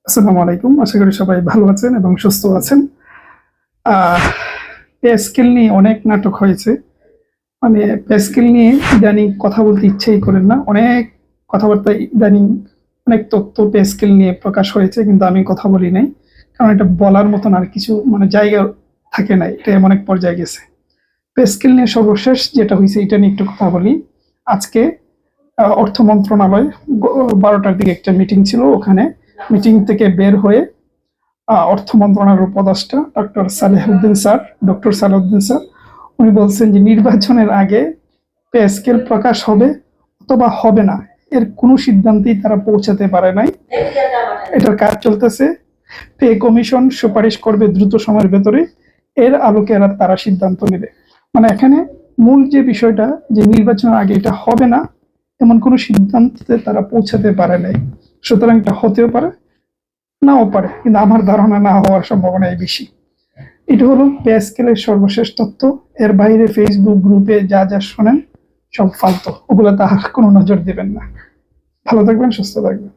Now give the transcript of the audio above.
আসসালামু আলাইকুম। আশা করি সবাই ভালো আছেন এবং সুস্থ আছেন। আহ পে স্কেল নিয়ে অনেক নাটক হয়েছে। মানে পে স্কেল নিয়ে ইদানিং কথা বলতে ইচ্ছেই করেন না। অনেক কথাবার্তা ইদানিং অনেক তথ্য পে স্কেল নিয়ে প্রকাশ হয়েছে কিন্তু আমি কথা বলি নাই। কারণ এটা বলার মতন আর কিছু জায়গা থাকে নাই। এটা এমন এক পর্যায়ে গেছে। পে স্কেল নিয়ে সর্বশেষ যেটা হইছে এটা নিয়ে একটু কথা বলি। আজকে অর্থ মন্ত্রণালয় ১২টার দিকে একটা মিটিং ছিল। ওখানে মিটিং থেকে বের হয়ে অর্থ মন্ত্রণালয়ের উপদেষ্টা ডক্টর সালেহুদ্দিন স্যার উনি বলছেন যে নির্বাচনের আগে পে স্কেল প্রকাশ হবে অথবা হবে না, এর কোনো সিদ্ধান্তেই তারা পৌঁছাতে পারে নাই। এটার কাজ চলতেছে। পে কমিশন সুপারিশ করবে দ্রুত সময়ের ভেতরে, এর আলোকে তারা সিদ্ধান্ত নেবে। মানে এখানে মূল যে বিষয়টা যে নির্বাচনের আগে এটা হবে না এমন কোনো সিদ্ধান্তে তারা পৌঁছাতে পারে নাই। সুতরাং এটা হতেও পারে, নাও পারে, কিন্তু আমার ধারণা না হওয়ার সম্ভাবনাই বেশি। এটা হলো পে স্কেলের সর্বশেষ তথ্য। এর বাইরে ফেসবুক গ্রুপে যা যা শোনেন সব ফালতু, ওগুলো তাহার কোনো নজর দিবেন না। ভালো থাকবেন, সুস্থ থাকবেন।